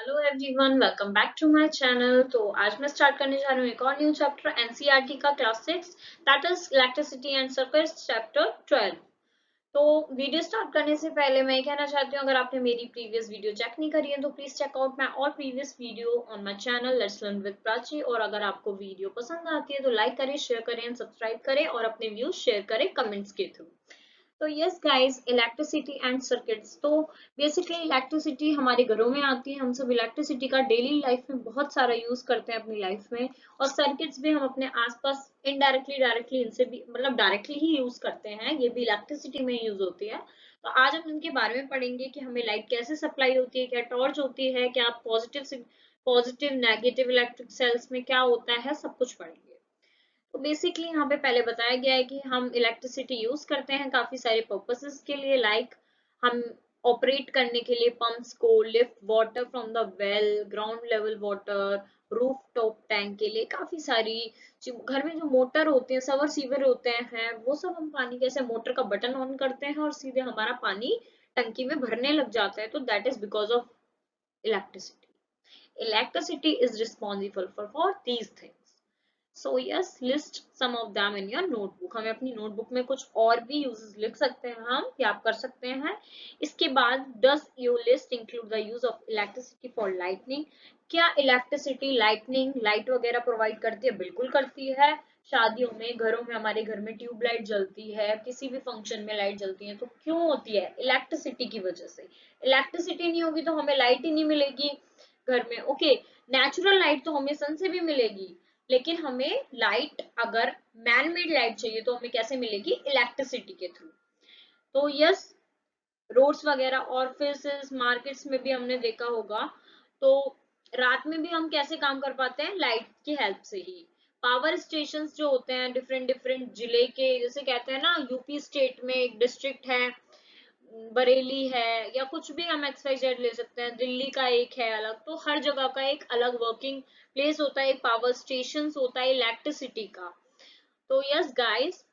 Hello everyone, welcome back to my channel. तो आज मैं स्टार्ट करने जा रही हूँ एक और न्यू चैप्टर एनसीईआरटी का class 6, that is electricity and circuits chapter 12। तो वीडियो स्टार्ट करने से पहले मैं ये कहना चाहती हूँ, अगर आपने मेरी प्रीवियस वीडियो चेक नहीं करी है तो please check out my all previous video on my channel let's learn with Prachi. और अगर आपको वीडियो पसंद आती है तो लाइक करें, शेयर करें एंड सब्सक्राइब करें और अपने व्यूज शेयर करें कमेंट्स के थ्रू। तो yes guys, electricity and circuits. तो बेसिकली इलेक्ट्रिसिटी हमारे घरों में आती है, हम सब इलेक्ट्रिसिटी का डेली लाइफ में बहुत सारा यूज करते हैं अपनी लाइफ में। और सर्किट्स भी हम अपने आसपास इनडायरेक्टली डायरेक्टली इनसे भी मतलब डायरेक्टली ही यूज करते हैं, ये भी इलेक्ट्रिसिटी में यूज होती है। तो आज हम इनके बारे में पढ़ेंगे कि हमें लाइट कैसे सप्लाई होती है, क्या टॉर्च होती है, क्या पॉजिटिव नेगेटिव इलेक्ट्रिक सेल्स में क्या होता है, सब कुछ पढ़ेंगे। तो बेसिकली यहाँ पे पहले बताया गया है कि हम इलेक्ट्रिसिटी यूज करते हैं काफी सारे पर्पसेस के लिए, लाइक हम ऑपरेट करने के लिए पंप्स को, lift water from the well, ground level water, roof top tank के लिए काफी सारी घर में जो मोटर होते हैं, सवर सीवर होते हैं, वो सब हम पानी कैसे मोटर का बटन ऑन करते हैं और सीधे हमारा पानी टंकी में भरने लग जाता है। तो that is because of electricity. Electricity is responsible for these things. So yes, list some of them in your notebook. हमें अपनी नोटबुक में कुछ और भी यूजेस लिख सकते हैं हम, या आप कर सकते हैं। इसके बाद does your list include the use of electricity for lightning. क्या इलेक्ट्रिसिटी लाइटनिंग लाइट वगैरह प्रोवाइड करती है? बिल्कुल करती है। शादियों में, घरों में, हमारे घर में ट्यूबलाइट जलती है, किसी भी फंक्शन में लाइट जलती है, तो क्यों होती है? इलेक्ट्रिसिटी की वजह से। इलेक्ट्रिसिटी नहीं होगी तो हमें लाइट ही नहीं मिलेगी घर में। ओके, नेचुरल लाइट तो हमें सन से भी मिलेगी, लेकिन हमें लाइट अगर मैन मेड लाइट चाहिए तो हमें कैसे मिलेगी? इलेक्ट्रिसिटी के थ्रू। तो यस, रोड्स वगैरह ऑफिस मार्केट्स में भी हमने देखा होगा। तो रात में भी हम कैसे काम कर पाते हैं? लाइट की हेल्प से ही। पावर स्टेशन जो होते हैं डिफरेंट डिफरेंट जिले के, जैसे कहते हैं ना, यूपी स्टेट में एक डिस्ट्रिक्ट है, बरेली है, या कुछ भी हम एक्स वाई जेड ले सकते हैं, दिल्ली का एक है अलग। तो हर जगह का एक अलग वर्किंग प्लेस होता है, एक पावर स्टेशन होता है इलेक्ट्रिसिटी का। तो यस गाइस,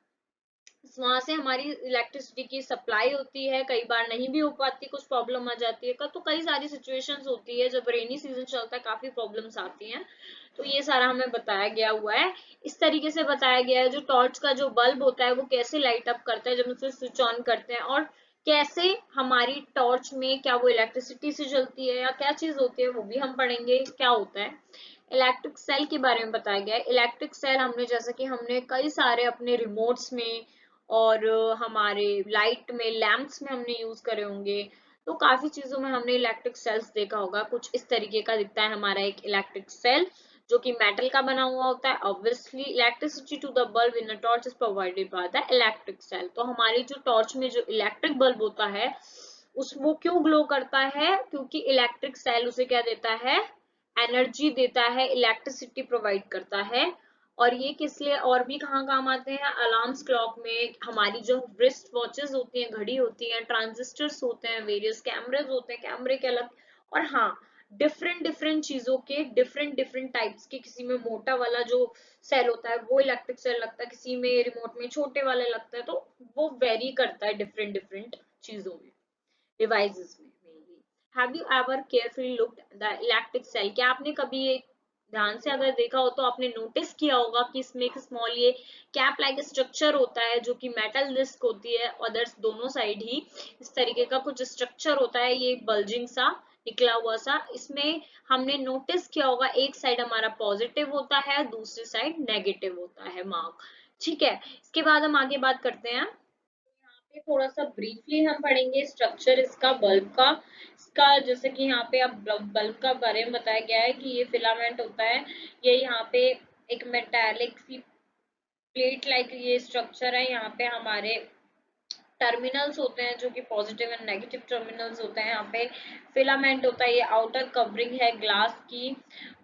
वहां से हमारी इलेक्ट्रिसिटी की सप्लाई होती है। कई बार नहीं भी हो पाती, कुछ प्रॉब्लम आ जाती है। तो कई सारी सिचुएशंस होती है, जब रेनी सीजन चलता है काफी प्रॉब्लम्स आती हैं। तो ये सारा हमें बताया गया हुआ है। इस तरीके से बताया गया है, जो टॉर्च का जो बल्ब होता है वो कैसे लाइट अप करता है जब उसे स्विच ऑन करते हैं, और कैसे हमारी टॉर्च में क्या वो इलेक्ट्रिसिटी से चलती है या क्या चीज होती है, वो भी हम पढ़ेंगे क्या होता है। इलेक्ट्रिक सेल के बारे में बताया गया है। इलेक्ट्रिक सेल हमने, जैसा कि हमने कई सारे अपने रिमोट्स में और हमारे लाइट में, लैंप्स में हमने यूज करे होंगे। तो काफी चीजों में हमने इलेक्ट्रिक सेल्स देखा होगा। कुछ इस तरीके का दिखता है हमारा एक इलेक्ट्रिक सेल, जो कि मेटल का बना हुआ होता है। Obviously electricity to the bulb in a torch is provided by the electric cell. तो हमारी जो टॉर्च में जो इलेक्ट्रिक बल्ब होता है उस वो क्यों ग्लो करता है? क्योंकि इलेक्ट्रिक सेल उसे क्या देता है? एनर्जी देता है, इलेक्ट्रिसिटी प्रोवाइड करता है। और ये किस लिए और भी कहाँ काम आते हैं? अलार्म्स क्लॉक में, हमारी जो रिस्ट वॉचेस होती हैं, घड़ी होती हैं, ट्रांजिस्टर्स होते हैं, वेरियस कैमरेज होते हैं, कैमरे के अलग। और हाँ, डिफरेंट डिफरेंट चीजों के डिफरेंट डिफरेंट टाइप्स के, किसी में मोटा वाला जो सेल होता है वो इलेक्ट्रिक सेल लगता है, किसी में रिमोट में छोटे वाले लगता है। तो वो वेरी करता है डिफरेंट डिफरेंट चीजों में, डिवाइसेस में mainly. Have you ever carefully looked the electric cell? क्या आपने कभी ये ध्यान से अगर देखा हो तो आपने नोटिस किया होगा कि इसमें एक स्मॉल ये कैप लाइक स्ट्रक्चर होता है, जो कि मेटल डिस्क होती है, अदर्स दोनों साइड ही इस तरीके का कुछ स्ट्रक्चर होता है, ये बल्जिंग सा निकला हुआ सा। इसमें हमने नोटिस किया होगा एक साइड हमारा पॉजिटिव होता है, दूसरी साइड नेगेटिव होता है मार्क। ठीक है, इसके बाद हम आगे बात करते हैं। पे थोड़ा सा ब्रीफली हम पढ़ेंगे स्ट्रक्चर इसका, बल्ब का। इसका जैसे कि यहाँ पे अब बल्ब का बारे में बताया गया है कि ये फिलामेंट होता है। ये यहाँ पे एक मेटालिक सी प्लेट लाइक ये स्ट्रक्चर है। यहाँ पे हमारे टर्मिनल्स होते हैं, जो कि पॉजिटिव एंड नेगेटिव टर्मिनल्स होते हैं। यहाँ पे फिलामेंट होता है, ये आउटर कवरिंग है ग्लास की।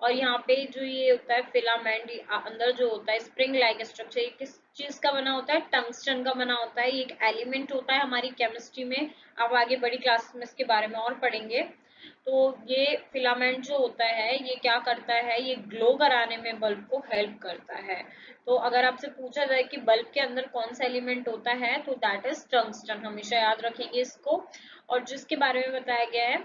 और यहाँ पे जो ये होता है फिलामेंट, अंदर जो होता है स्प्रिंग लाइक स्ट्रक्चर, ये किस चीज का बना होता है? टंगस्टन का बना होता है। ये एक एलिमेंट होता है हमारी केमिस्ट्री में। अब आगे बड़ी क्लास में इसके बारे में और पढ़ेंगे। तो ये फिलामेंट जो होता है ये क्या करता है? ये ग्लो कराने में बल्ब को हेल्प करता है। तो अगर आपसे पूछा जाए कि बल्ब के अंदर कौन सा एलिमेंट होता है, तो दैट इज टंगस्टन। हमेशा याद रखेंगे इसको। और जिसके बारे में बताया गया है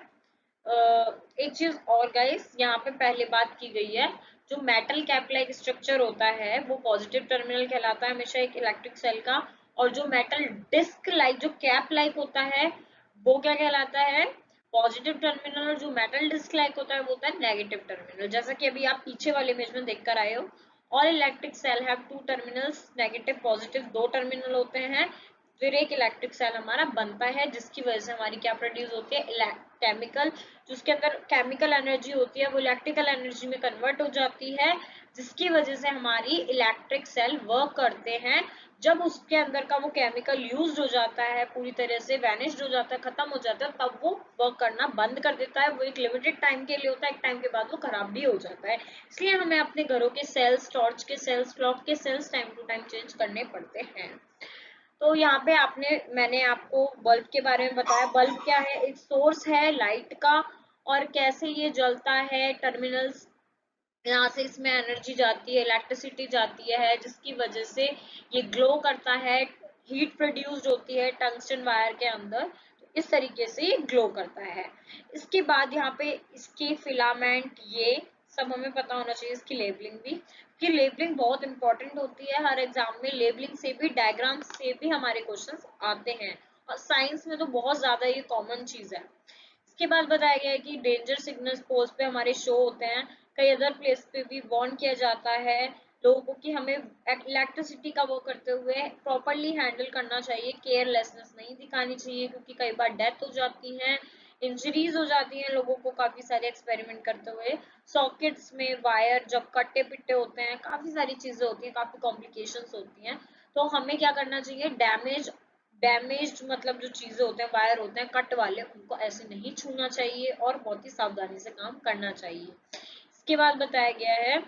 एक चीज और गाइस, यहाँ पे पहले बात की गई है, जो मेटल कैप लाइक स्ट्रक्चर होता है वो पॉजिटिव टर्मिनल कहलाता है हमेशा एक इलेक्ट्रिक सेल का, और जो मेटल डिस्क लाइक जो कैप लाइक होता है वो क्या कहलाता है, पॉजिटिव टर्मिनल। और जो मेटल डिस्क लाइक होता है वो होता है नेगेटिव टर्मिनल। जैसा कि अभी आप पीछे वाले इमेज में देख कर आए हो, all electric cell have two terminals, negative positive दो टर्मिनल होते हैं। फिर एक इलेक्ट्रिक सेल हमारा बनता है जिसकी वजह से हमारी क्या प्रोड्यूस होती है, केमिकल, जिसके अंदर केमिकल एनर्जी होती है वो इलेक्ट्रिकल एनर्जी में कन्वर्ट हो जाती है, जिसकी वजह से हमारी इलेक्ट्रिक सेल वर्क करते हैं। जब उसके अंदर का वो केमिकल यूज हो जाता है, पूरी तरह से वैनिश्ड हो जाता है, खत्म हो जाता है, तब वो वर्क करना बंद कर देता है। वो एक लिमिटेड टाइम के लिए होता है, एक टाइम के बाद वो खराब भी हो जाता है। इसलिए हमें अपने घरों के सेल्स, टॉर्च के सेल्स, क्लॉक के cells time to time change करने पड़ते हैं। तो यहाँ पे मैंने आपको बल्ब के बारे में बताया। बल्ब क्या है, एक सोर्स है लाइट का, और कैसे ये जलता है, टर्मिनल्स, यहाँ से इसमें एनर्जी जाती है, इलेक्ट्रिसिटी जाती है, जिसकी वजह से ये ग्लो करता है, हीट प्रोड्यूस्ड होती है टंगस्टन वायर के अंदर, तो इस तरीके से ये ग्लो करता है। इसके बाद यहाँ पे इसके फिलामेंट, ये सब हमें पता होना चाहिए। इसकी लेबलिंग भी, कि लेबलिंग बहुत इंपॉर्टेंट होती है हर एग्जाम में। लेबलिंग से भी, डायग्राम से भी हमारे क्वेश्चंस आते हैं, और साइंस में तो बहुत ज्यादा ये कॉमन चीज है। इसके बाद बताया गया है कि डेंजर सिग्नल्स पोल्स पे हमारे शो होते हैं, कई अदर प्लेस पे भी वार्न किया जाता है लोगों को कि हमें इलेक्ट्रिसिटी का वो करते हुए प्रॉपरली हैंडल करना चाहिए, केयरलेसनेस नहीं दिखानी चाहिए, क्योंकि कई बार डेथ हो जाती है, इंजरीज हो जाती हैं लोगों को काफी सारे एक्सपेरिमेंट करते हुए। सॉकेट्स में वायर जब कट्टे पिट्टे होते हैं, काफी सारी चीजें होती हैं, काफी कॉम्प्लिकेशंस होती हैं। तो हमें क्या करना चाहिए, डैमेज्ड मतलब जो चीजें होते हैं, वायर होते हैं कट वाले, उनको ऐसे नहीं छूना चाहिए और बहुत ही सावधानी से काम करना चाहिए। इसके बाद बताया गया है,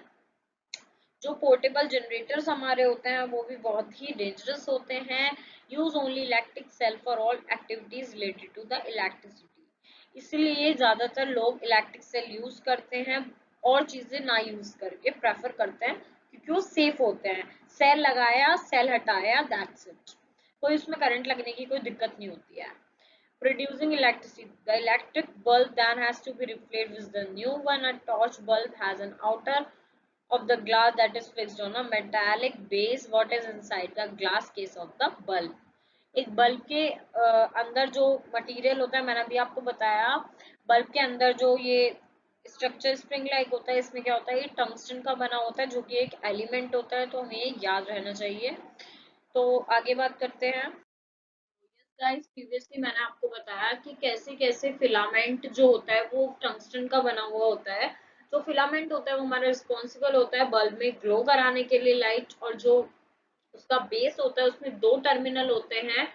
जो पोर्टेबल जनरेटर्स हमारे होते हैं वो भी बहुत ही डेंजरस होते हैं। Use only electric cell for all activities related to the electricity, इसलिए ज्यादातर लोग इलेक्ट्रिक सेल यूज करते हैं, और चीजें ना यूज करके प्रेफर करते हैं, क्योंकि वो सेफ होते हैं। सेल लगाया, सेल हटाया, दैट्स इट, कोई उसमें करंट लगने की कोई दिक्कत नहीं होती है। Producing electricity, the electric bulb then has to be replaced with the new one. A torch bulb has an outer of the glass that is fixed on a metallic base. What is inside the glass case of the bulb? एक bulb के अंदर जो material होता है, मैंने अभी आपको बताया, बल्ब के अंदर जो ये स्ट्रक्चर स्प्रिंग लाइक होता है, इसमें क्या होता है, ये टंगस्टन का बना होता है, जो कि एक एलिमेंट होता है, तो हमें याद रहना चाहिए। तो आगे बात करते हैं। गाइस, प्रीवियसली मैंने आपको बताया कि कैसे कैसे फिलामेंट जो होता है वो टंगस्टन का बना हुआ होता है। जो फिलामेंट होता है वो हमारा रिस्पॉन्सिबल होता है बल्ब में ग्लो कराने के लिए लाइट, और जो उसका बेस होता है उसमें दो टर्मिनल होते हैं,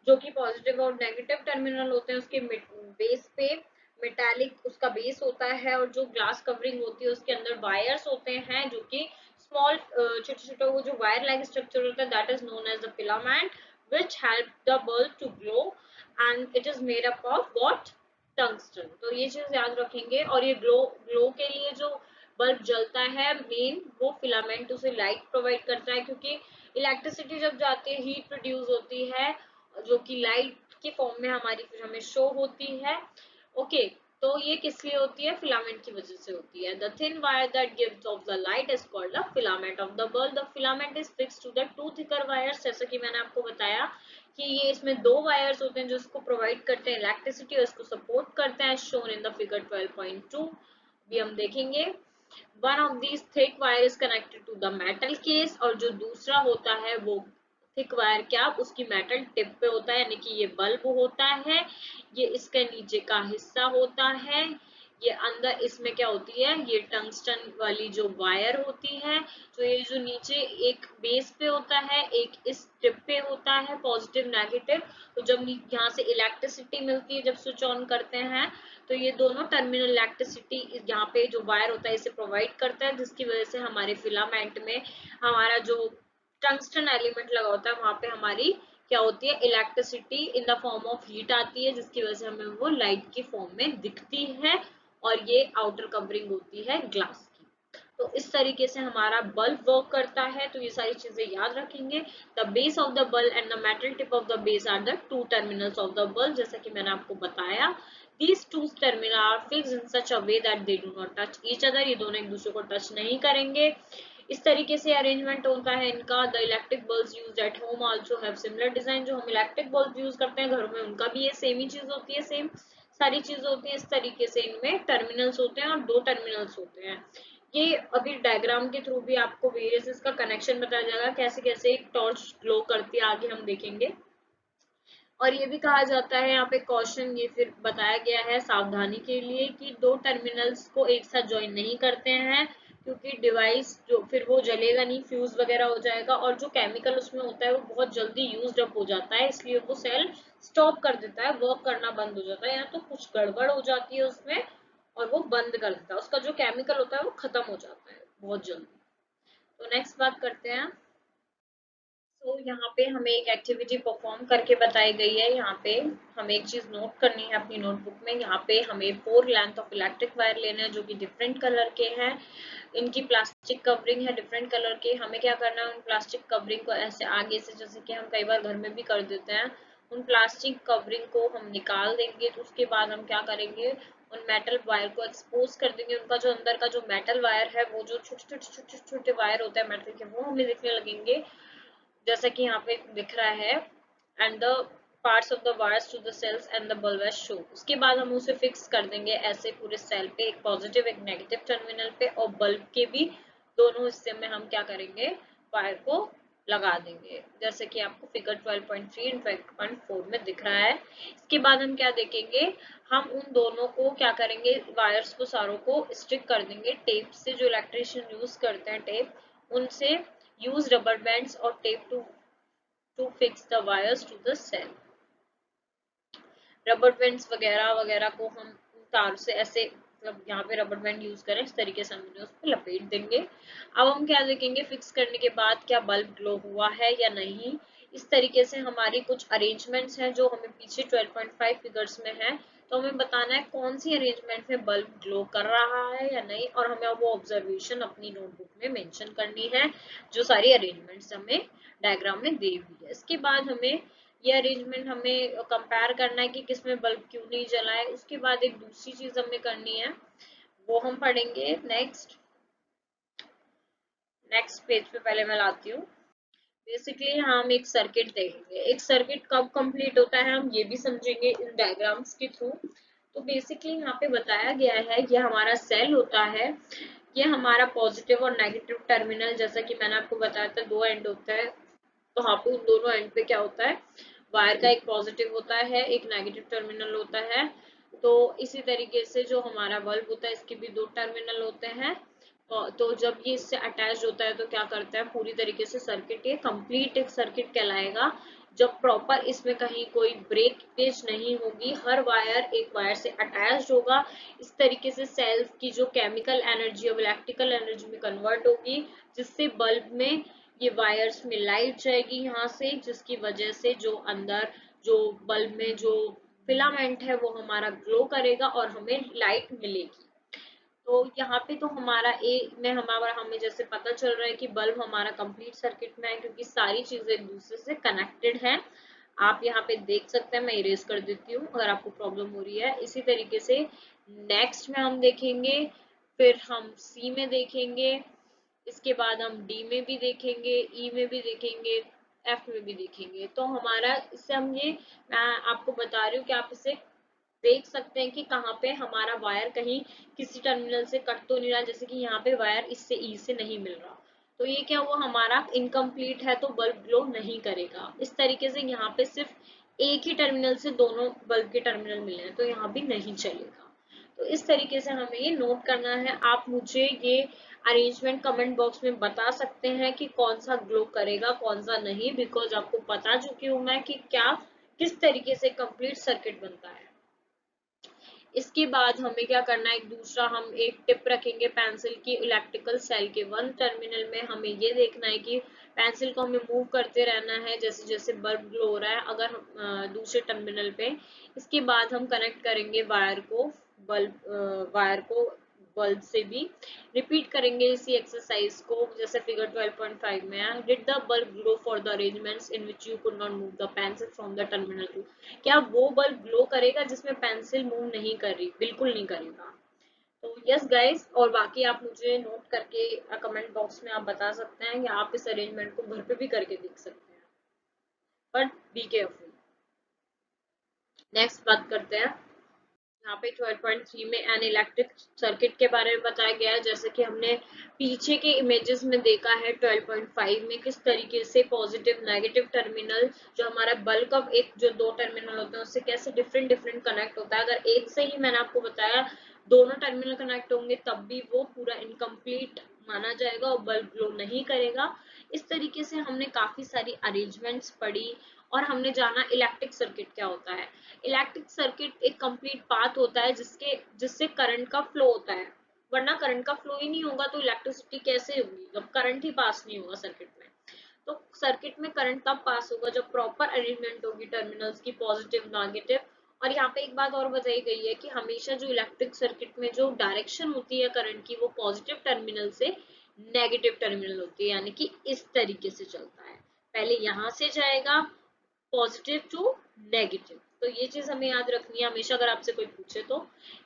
जो कि पॉजिटिव और नेगेटिव टर्मिनल होते हैं। उसके बेस पे मेटालिक उसका बेस होता है, और जो ग्लास कवरिंग होती है उसके अंदर वायर्स होते हैं, जो कि स्मॉल छोटे छोटे वो जो वायर लाइक स्ट्रक्चर होता है, that is known as the filament which help the bulb to glow, and it is made up of what, tungsten। तो ये चीज याद रखेंगे। और ये ग्लो के लिए जो बल्ब जलता है मेन, वो फिलामेंट उसे लाइट प्रोवाइड करता है, क्योंकि इलेक्ट्रिसिटी जब जाती है हीट प्रोड्यूस होती है, जो कि लाइट के फॉर्म में हमारी फिर हमें शो होती है। ओके, तो ये किस लिए होती है, फिलामेंट की वजह से होती है। The thin wire that gives off the light is called the filament of the bulb. The filament is fixed to the two thicker wires, जैसा कि मैंने आपको बताया कि ये इसमें दो वायर्स होते हैं जो इसको प्रोवाइड करते हैं इलेक्ट्रिसिटी और इसको सपोर्ट करते हैं, शोन इन द फिगर 12.2 भी हम देखेंगे। One of these thick wire is connected to the metal case, और जो दूसरा होता है वो थिक वायर क्या, उसकी मेटल टिप पे होता है, यानी कि ये बल्ब होता है, ये इसके नीचे का हिस्सा होता है। ये अंदर इसमें क्या होती है, ये टंगस्टन वाली जो वायर होती है, तो ये जो नीचे एक बेस पे होता है, एक इस टिप पे होता है, पॉजिटिव नेगेटिव। तो जब यहाँ से इलेक्ट्रिसिटी मिलती है जब स्विच ऑन करते हैं, तो ये दोनों टर्मिनल इलेक्ट्रिसिटी यहाँ पे जो वायर होता है इसे प्रोवाइड करता है, जिसकी वजह से हमारे फिलामेंट में हमारा जो टंगस्टन एलिमेंट लगा होता है वहां पे हमारी क्या होती है, electricity in the form of heat आती है, जिसकी वजह से हमें वो लाइट की फॉर्म में दिखती है, और ये आउटर कवरिंग होती है ग्लास की। तो इस तरीके से हमारा बल्ब वर्क करता है। तो ये सारी चीजें याद रखेंगे। The base of the bulb and the metal tip of the base are the two terminals of the bulb, जैसा कि मैंने आपको बताया These two terminal are fixed in such a way that they do not touch each other. ये दोनों एक दूसरे को टच नहीं करेंगे। इस तरीके से अरेंजमेंट होता है इनका। The electric bulb use at home also have similar design. जो हम इलेक्ट्रिक बल्ब यूज करते हैं घरों में उनका भी ये सेम ही चीज होती है, सेम सारी चीजें होती हैं। इस तरीके से इनमें टर्मिनल्स होते हैं और दो टर्मिनल्स होते हैं। ये अभी डायग्राम के थ्रू भी आपको वेरियस इसका कनेक्शन बताया जाएगा, कैसे कैसे एक टॉर्च ग्लो करती है, आगे हम देखेंगे। और ये भी कहा जाता है यहाँ पे क्वेश्चन ये फिर बताया गया है सावधानी के लिए कि दो टर्मिनल्स को एक साथ ज्वाइन नहीं करते हैं, क्योंकि डिवाइस जो फिर वो जलेगा नहीं, फ्यूज वगैरह हो जाएगा और जो केमिकल उसमें होता है वो बहुत जल्दी यूज्ड अप हो जाता है, इसलिए वो सेल स्टॉप कर देता है, वर्क करना बंद हो जाता है, या तो कुछ गड़बड़ हो जाती है उसमें और वो बंद कर देता है, उसका जो केमिकल होता है वो खत्म हो जाता है बहुत जल्दी। तो नेक्स्ट बात करते हैं। तो यहाँ पे हमें एक एक्टिविटी परफॉर्म करके बताई गई है। यहाँ पे हमें एक चीज नोट करनी है अपनी नोटबुक में। यहाँ पे हमें 4 लेंथ ऑफ इलेक्ट्रिक वायर लेने हैं जो कि डिफरेंट कलर के हैं। इनकी प्लास्टिक कवरिंग है डिफरेंट कलर के। हमें क्या करना है, उन प्लास्टिक कवरिंग को ऐसे आगे से, जैसे कि हम कई बार घर में भी कर देते हैं, उन प्लास्टिक कवरिंग को हम निकाल देंगे। तो उसके बाद हम क्या करेंगे, उन मेटल वायर को एक्सपोज कर देंगे। उनका जो अंदर का जो मेटल वायर है, वो जो छोटे छोटे छोटे छोटे वायर होते हैं मेटल के, वो हमें दिखने लगेंगे, जैसा कि यहाँ पे दिख रहा है। And the parts of the wires to the cells and the bulb show. उसके बाद हम उसे फिक्स कर देंगे ऐसे पूरे सेल पे, एक पॉजिटिव एक नेगेटिव टर्मिनल पे, और बल्ब के भी दोनों हिस्से में हम क्या करेंगे, वायर को लगा देंगे, जैसे कि आपको फिगर 12.3 एंड 12.4 में दिख रहा है। इसके बाद हम क्या देखेंगे, हम उन दोनों को क्या करेंगे, वायर्स को सारों को स्टिक कर देंगे टेप से, जो इलेक्ट्रिशियन यूज करते हैं टेप, उनसे। use rubber bands or tape to fix the wires to the cell। Rubber bands वगैरह वगैरह को हम तार से ऐसे, मतलब यहाँ पे रबर बैंड यूज करें, इस तरीके से हम उस पर लपेट देंगे। अब हम क्या देखेंगे, फिक्स करने के बाद क्या बल्ब ग्लो हुआ है या नहीं। इस तरीके से हमारी कुछ अरेंजमेंट्स हैं जो हमें पीछे 12.5 फिगर्स में है। तो हमें बताना है कौन सी अरेंजमेंट में बल्ब ग्लो कर रहा है या नहीं, और हमें वो ऑब्जर्वेशन अपनी नोटबुक में मेंशन करनी है, जो सारी अरेंजमेंट्स हमें डायग्राम में दी हुई है। इसके बाद हमें ये अरेंजमेंट हमें कंपेयर करना है कि किसमें बल्ब क्यों नहीं जला है। उसके बाद एक दूसरी चीज हमें करनी है, वो हम पढ़ेंगे नेक्स्ट पेज पे। पहले मैं लाती हूँ। बेसिकली हम एक सर्किट देखेंगे। एक सर्किट कब कंप्लीट होता है हम ये भी समझेंगे इन डायग्राम्स के थ्रू। तो बेसिकली यहाँ पे बताया गया है, ये हमारा सेल होता है, ये हमारा पॉजिटिव और नेगेटिव टर्मिनल, जैसा कि मैंने आपको बताया था, दो एंड होता है। तो यहाँ पे उन दोनों एंड पे क्या होता है, वायर का एक पॉजिटिव होता है, एक नेगेटिव टर्मिनल होता है। तो इसी तरीके से जो हमारा बल्ब होता है, इसके भी दो टर्मिनल होते हैं। तो जब ये इससे अटैच होता है तो क्या करता है, पूरी तरीके से सर्किट, ये कंप्लीट एक सर्किट कहलाएगा जब प्रॉपर इसमें कहीं कोई ब्रेकेज नहीं होगी, हर वायर एक वायर से अटैच होगा। इस तरीके से सेल्स की जो केमिकल एनर्जी और इलेक्ट्रिकल एनर्जी में कन्वर्ट होगी, जिससे बल्ब में ये वायर्स में लाइट जाएगी यहाँ से, जिसकी वजह से जो अंदर जो बल्ब में जो फिलामेंट है वो हमारा ग्लो करेगा और हमें लाइट मिलेगी। तो यहाँ पे तो हमारा ए में हमें जैसे पता चल रहा है कि बल्ब हमारा कंप्लीट सर्किट में है, क्योंकि सारी चीजें एक दूसरे से कनेक्टेड हैं। आप यहाँ पे देख सकते हैं, मैं इरेज कर देती हूँ अगर आपको प्रॉब्लम हो रही है। इसी तरीके से नेक्स्ट में हम देखेंगे, फिर हम सी में देखेंगे, इसके बाद हम डी में भी देखेंगे, ई में भी देखेंगे, एफ में भी देखेंगे। तो हमारा इससे हम ये, मैं आपको बता रही हूँ कि आप इसे देख सकते हैं कि कहाँ पे हमारा वायर कहीं किसी टर्मिनल से कट तो नहीं रहा, जैसे कि यहाँ पे वायर इससे ई से नहीं मिल रहा, तो ये क्या हुआ, हमारा इनकम्प्लीट है, तो बल्ब ग्लो नहीं करेगा। इस तरीके से यहाँ पे सिर्फ एक ही टर्मिनल से दोनों बल्ब के टर्मिनल मिले हैं, तो यहाँ भी नहीं चलेगा। तो इस तरीके से हमें ये नोट करना है। आप मुझे ये अरेंजमेंट कमेंट बॉक्स में बता सकते हैं कि कौन सा ग्लो करेगा कौन सा नहीं, बिकॉज आपको पता चुकी हूँ मैं कि क्या किस तरीके से कंप्लीट सर्किट बनता है। इसके बाद हमें क्या करना है, एक दूसरा हम एक टिप रखेंगे पेंसिल की, इलेक्ट्रिकल सेल के वन टर्मिनल में हमें ये देखना है कि पेंसिल को हमें मूव करते रहना है जैसे जैसे बल्ब ग्लो हो रहा है, अगर दूसरे टर्मिनल पे। इसके बाद हम कनेक्ट करेंगे वायर को, वायर को बल्ब से भी रिपीट करेंगे इसी एक्सरसाइज को, जैसे फिगर 12.5 में है, did the bulb glow for the arrangements in which you could not move the pencil from the terminal to. क्या वो बल्ब ग्लो करेगा जिसमें पेंसिल मूव नहीं कर रही? बिल्कुल नहीं करेगा। तो यस गाइस, और बाकी आप मुझे नोट करके कमेंट बॉक्स में आप बता सकते हैं, या आप इस अरेंजमेंट को घर पे भी करके देख सकते हैं, बट बी केयरफुल। नेक्स्ट बात करते हैं, यहाँ पे 12.3 में एन इलेक्ट्रिक सर्किट के बारे में बताया गया है। जैसे कि हमने पीछे के इमेजेस में देखा है 12.5 में किस तरीके से पॉजिटिव नेगेटिव टर्मिनल, जो हमारा बल्ब का एक जो दो टर्मिनल होते हैं उससे कैसे डिफरेंट डिफरेंट कनेक्ट होता है। अगर एक से ही, मैंने आपको बताया, दोनों टर्मिनल कनेक्ट होंगे तब भी वो पूरा इनकम्प्लीट माना जाएगा और बल्ब ग्लो नहीं करेगा। इस तरीके से हमने काफी सारी अरेंजमेंट्स पढ़ी और हमने जाना इलेक्ट्रिक सर्किट क्या होता है। इलेक्ट्रिक सर्किट एक कंप्लीट पाथ होता है जिससे करंट का फ्लो होता है, वरना करंट का फ्लो ही नहीं होगा तो इलेक्ट्रिसिटी कैसे होगी जब करंट ही पास नहीं होगा सर्किट में। तो सर्किट में करंट तब पास होगा जब प्रॉपर अरेंजमेंट होगी टर्मिनल्स की, पॉजिटिव नेगेटिव। और यहाँ पे एक बात और बताई गई है कि हमेशा जो इलेक्ट्रिक सर्किट में जो डायरेक्शन होती है करंट की, वो पॉजिटिव टर्मिनल से नेगेटिव टर्मिनल होती है, यानी कि इस तरीके से चलता है, पहले यहाँ से जाएगा पॉजिटिव टू नेगेटिव। तो ये चीज हमें याद रखनी है हमेशा अगर आपसे कोई पूछे तो।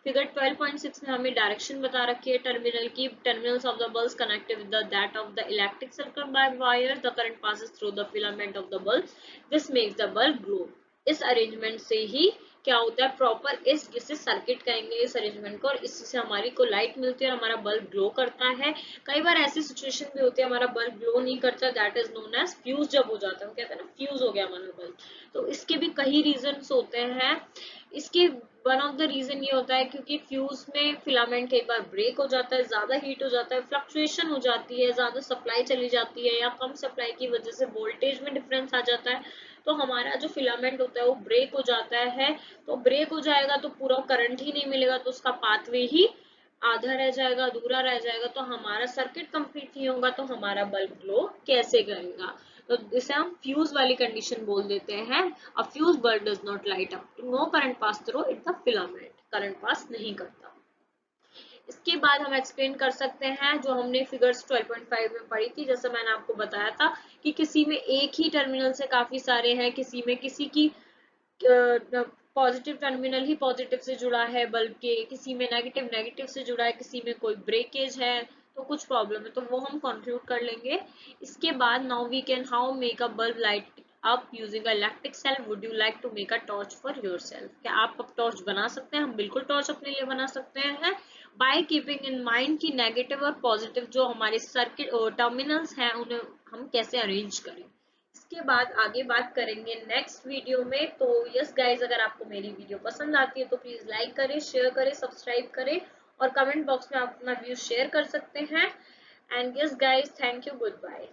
फिगर 12.6 में हमें डायरेक्शन बता रखी है टर्मिनल की, terminals of the bulb connected with that of the electric circuit by wire, the current passes through the filament of the bulb, this makes the bulb glow. इस अरेंजमेंट से ही क्या होता है, प्रॉपर इस जिसे सर्किट कहेंगे इस अरेंजमेंट को, और इससे हमारी को लाइट मिलती है और हमारा बल्ब ग्लो करता है। कई बार ऐसी सिचुएशन भी होती है हमारा बल्ब ग्लो नहीं करता, that is known as fuse जब हो जाता है, कहते हैं ना फ्यूज हो गया हमारा बल्ब। तो इसके भी कई रीजंस होते हैं। इसके वन ऑफ द रीजन ये होता है क्योंकि फ्यूज में फिलामेंट कई बार ब्रेक हो जाता है, ज्यादा हीट हो जाता है, फ्लक्चुएशन हो जाती है, ज्यादा सप्लाई चली जाती है, या कम सप्लाई की वजह से वोल्टेज में डिफरेंस आ जाता है, तो हमारा जो फिलामेंट होता है वो ब्रेक हो जाता है। तो ब्रेक हो जाएगा तो पूरा करंट ही नहीं मिलेगा, तो उसका पाथवे ही आधा रह जाएगा, अधूरा रह जाएगा, तो हमारा सर्किट कंप्लीट नहीं होगा, तो हमारा बल्ब ग्लो कैसे करेगा। तो इसे हम फ्यूज वाली कंडीशन बोल देते हैं। A fuse bulb does not light up, no current pass through it the filament, current pass नहीं करता। इसके बाद हम एक्सप्लेन कर सकते हैं जो हमने फिगर्स 12.5 में पढ़ी थी, जैसे मैंने आपको बताया था कि किसी में एक ही टर्मिनल से काफी सारे हैं, किसी में किसी की पॉजिटिव टर्मिनल ही पॉजिटिव से जुड़ा है बल्ब के, किसी में नेगेटिव नेगेटिव से जुड़ा है, किसी में कोई ब्रेकेज है, तो कुछ प्रॉब्लम है तो वो हम कंक्लूड कर लेंगे। इसके बाद now we can how make a bulb light up using a electric cell, would you like to make a torch for yourself? क्या आप अब टॉर्च बना सकते हैं? हम बिल्कुल टॉर्च अपने लिए बना सकते हैं बाय कीपिंग इन माइंड की नेगेटिव और पॉजिटिव जो हमारे सर्किट टर्मिनल्स हैं उन्हें हम कैसे अरेंज करें। इसके बाद आगे बात करेंगे नेक्स्ट वीडियो में। तो यस गाइज, अगर आपको मेरी वीडियो पसंद आती है तो प्लीज लाइक करें, शेयर करें, सब्सक्राइब करें और कमेंट बॉक्स में आप अपना व्यूज शेयर कर सकते हैं। And yes guys, thank you, good bye.